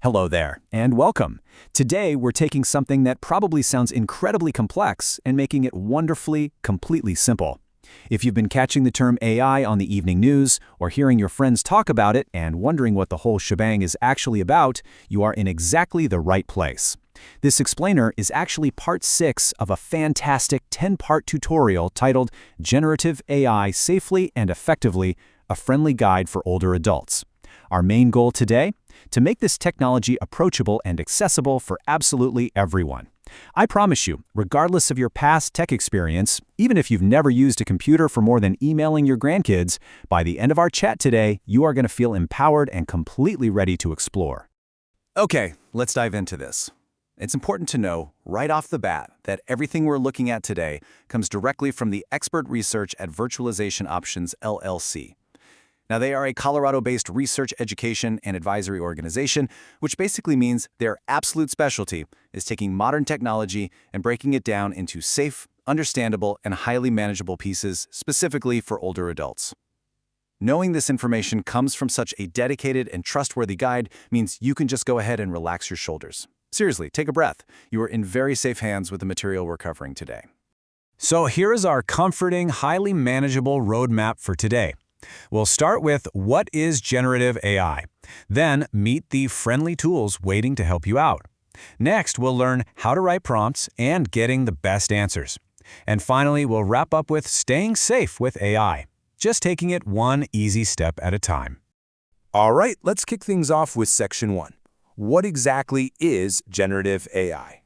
Hello there, and welcome. Today, we're taking something that probably sounds incredibly complex and making it wonderfully, completely simple. If you've been catching the term AI on the evening news or hearing your friends talk about it and wondering what the whole shebang is actually about, you are in exactly the right place. This explainer is actually part 6 of a fantastic 10-part tutorial titled Generative AI Safely and Effectively, a Friendly Guide for Older Adults. Our main goal today? To make this technology approachable and accessible for absolutely everyone. I promise you, regardless of your past tech experience, even if you've never used a computer for more than emailing your grandkids, by the end of our chat today, you are going to feel empowered and completely ready to explore. Okay, let's dive into this. It's important to know, right off the bat, that everything we're looking at today comes directly from the expert research at Virtualization Options, LLC. Now, they are a Colorado-based research, education, and advisory organization, which basically means their absolute specialty is taking modern technology and breaking it down into safe, understandable, and highly manageable pieces specifically for older adults. Knowing this information comes from such a dedicated and trustworthy guide means you can just go ahead and relax your shoulders. Seriously, take a breath. You are in very safe hands with the material we're covering today. So here is our comforting, highly manageable roadmap for today. We'll start with what is generative AI, then meet the friendly tools waiting to help you out. Next, we'll learn how to write prompts and getting the best answers. And finally, we'll wrap up with staying safe with AI, just taking it one easy step at a time. All right, let's kick things off with Section 1. What exactly is generative AI?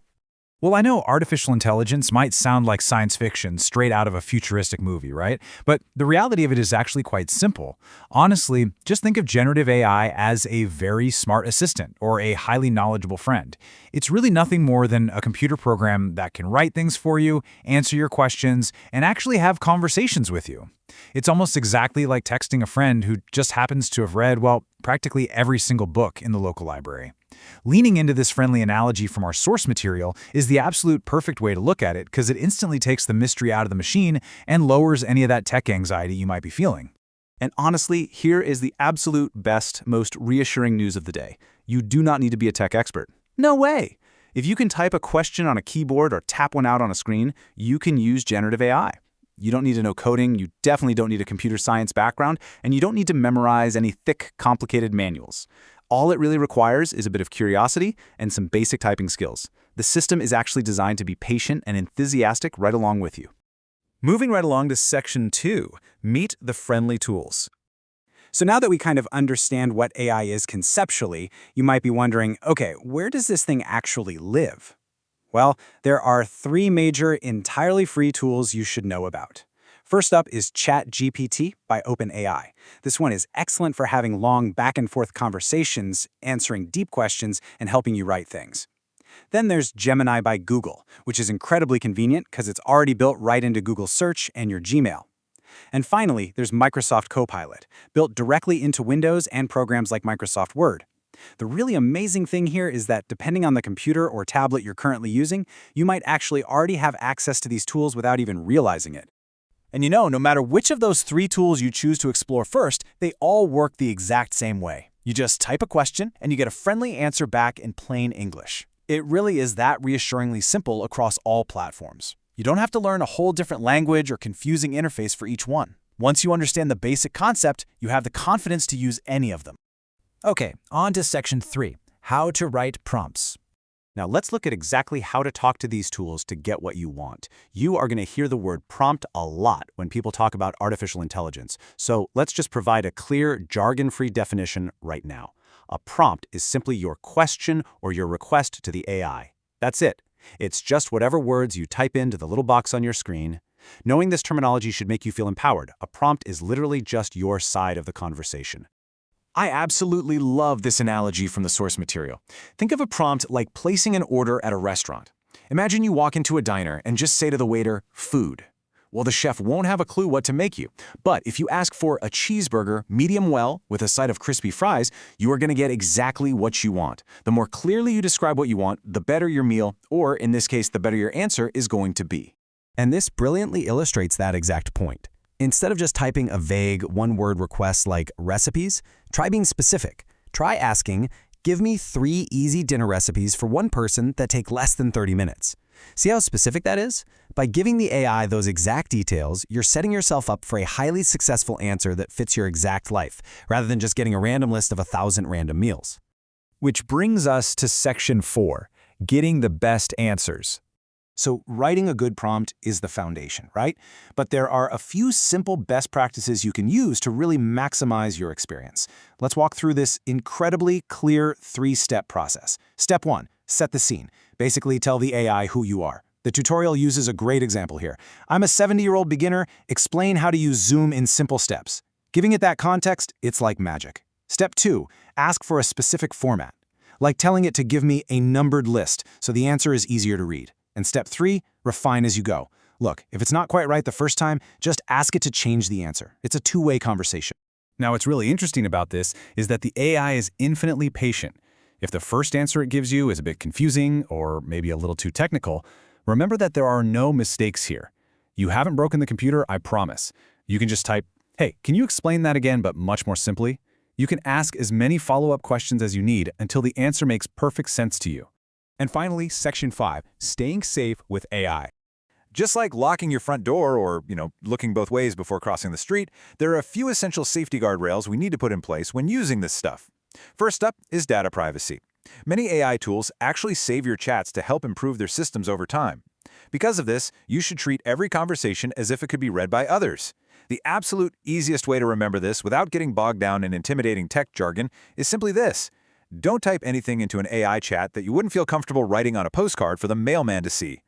Well, I know artificial intelligence might sound like science fiction straight out of a futuristic movie, right? But the reality of it is actually quite simple. Honestly, just think of generative AI as a very smart assistant or a highly knowledgeable friend. It's really nothing more than a computer program that can write things for you, answer your questions, and actually have conversations with you. It's almost exactly like texting a friend who just happens to have read, well, practically every single book in the local library. Leaning into this friendly analogy from our source material is the absolute perfect way to look at it because it instantly takes the mystery out of the machine and lowers any of that tech anxiety you might be feeling. And honestly, here is the absolute best, most reassuring news of the day. You do not need to be a tech expert. No way! If you can type a question on a keyboard or tap one out on a screen, you can use generative AI. You don't need to know coding, you definitely don't need a computer science background, and you don't need to memorize any thick, complicated manuals. All it really requires is a bit of curiosity and some basic typing skills. The system is actually designed to be patient and enthusiastic right along with you. Moving right along to Section 2, meet the friendly tools. So now that we kind of understand what AI is conceptually, you might be wondering, okay, where does this thing actually live? Well, there are 3 major entirely free tools you should know about. First up is ChatGPT by OpenAI. This one is excellent for having long back-and-forth conversations, answering deep questions, and helping you write things. Then there's Gemini by Google, which is incredibly convenient because it's already built right into Google Search and your Gmail. And finally, there's Microsoft Copilot, built directly into Windows and programs like Microsoft Word. The really amazing thing here is that depending on the computer or tablet you're currently using, you might actually already have access to these tools without even realizing it. And you know, no matter which of those 3 tools you choose to explore first, they all work the exact same way. You just type a question and you get a friendly answer back in plain English. It really is that reassuringly simple across all platforms. You don't have to learn a whole different language or confusing interface for each one. Once you understand the basic concept, you have the confidence to use any of them. Okay, on to Section 3, how to write prompts. Now let's look at exactly how to talk to these tools to get what you want. You are going to hear the word prompt a lot when people talk about artificial intelligence, so let's just provide a clear, jargon-free definition right now. A prompt is simply your question or your request to the AI. That's it. It's just whatever words you type into the little box on your screen. Knowing this terminology should make you feel empowered. A prompt is literally just your side of the conversation. I absolutely love this analogy from the source material. Think of a prompt like placing an order at a restaurant. Imagine you walk into a diner and just say to the waiter, "Food." Well, the chef won't have a clue what to make you. But if you ask for a cheeseburger, medium well, with a side of crispy fries, you are going to get exactly what you want. The more clearly you describe what you want, the better your meal, or in this case, the better your answer is going to be. And this brilliantly illustrates that exact point. Instead of just typing a vague one-word request like recipes, try being specific. Try asking, Give me 3 easy dinner recipes for one person that take less than 30 minutes. See how specific that is? By giving the AI those exact details, you're setting yourself up for a highly successful answer that fits your exact life, rather than just getting a random list of 1,000 random meals. Which brings us to Section 4, getting the best answers. So writing a good prompt is the foundation, right? But there are a few simple best practices you can use to really maximize your experience. Let's walk through this incredibly clear 3-step process. Step 1, set the scene. Basically tell the AI who you are. The tutorial uses a great example here. I'm a 70-year-old beginner, explain how to use Zoom in simple steps. Giving it that context, it's like magic. Step 2, ask for a specific format. Like telling it to give me a numbered list so the answer is easier to read. And step 3, refine as you go. Look, if it's not quite right the first time, just ask it to change the answer. It's a two-way conversation. Now, what's really interesting about this is that the AI is infinitely patient. If the first answer it gives you is a bit confusing or maybe a little too technical, remember that there are no mistakes here. You haven't broken the computer, I promise. You can just type, "Hey, can you explain that again, but much more simply?" You can ask as many follow-up questions as you need until the answer makes perfect sense to you. And finally, Section 5, staying safe with AI. Just like locking your front door or, looking both ways before crossing the street, there are a few essential safety guardrails we need to put in place when using this stuff. First up is data privacy. Many AI tools actually save your chats to help improve their systems over time. Because of this, you should treat every conversation as if it could be read by others. The absolute easiest way to remember this without getting bogged down in intimidating tech jargon is simply this. Don't type anything into an AI chat that you wouldn't feel comfortable writing on a postcard for the mailman to see.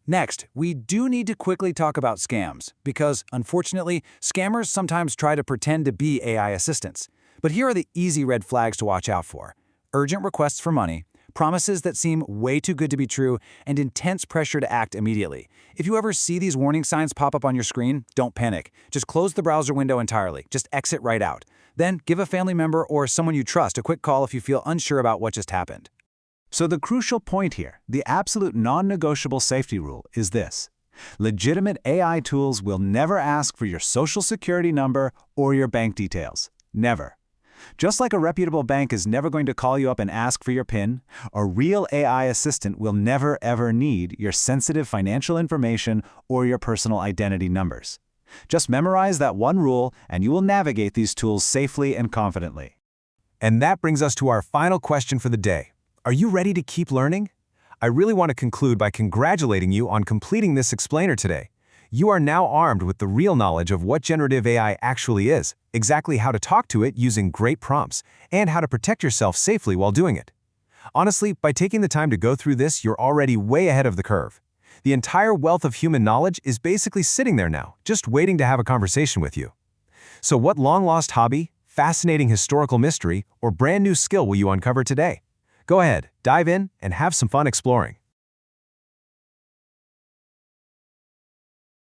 Next, we do need to quickly talk about scams, because, unfortunately, scammers sometimes try to pretend to be AI assistants. But here are the easy red flags to watch out for. Urgent requests for money, promises that seem way too good to be true, and intense pressure to act immediately. If you ever see these warning signs pop up on your screen, don't panic. Just close the browser window entirely. Just exit right out. Then give a family member or someone you trust a quick call if you feel unsure about what just happened. So the crucial point here, the absolute non-negotiable safety rule, is this. Legitimate AI tools will never ask for your social security number or your bank details. Never. Just like a reputable bank is never going to call you up and ask for your PIN, a real AI assistant will never ever need your sensitive financial information or your personal identity numbers. Just memorize that one rule and you will navigate these tools safely and confidently. And that brings us to our final question for the day. Are you ready to keep learning? I really want to conclude by congratulating you on completing this explainer today. You are now armed with the real knowledge of what generative AI actually is, exactly how to talk to it using great prompts, and how to protect yourself safely while doing it. Honestly, by taking the time to go through this, you're already way ahead of the curve. The entire wealth of human knowledge is basically sitting there now, just waiting to have a conversation with you. So what long-lost hobby, fascinating historical mystery, or brand new skill will you uncover today? Go ahead, dive in, and have some fun exploring.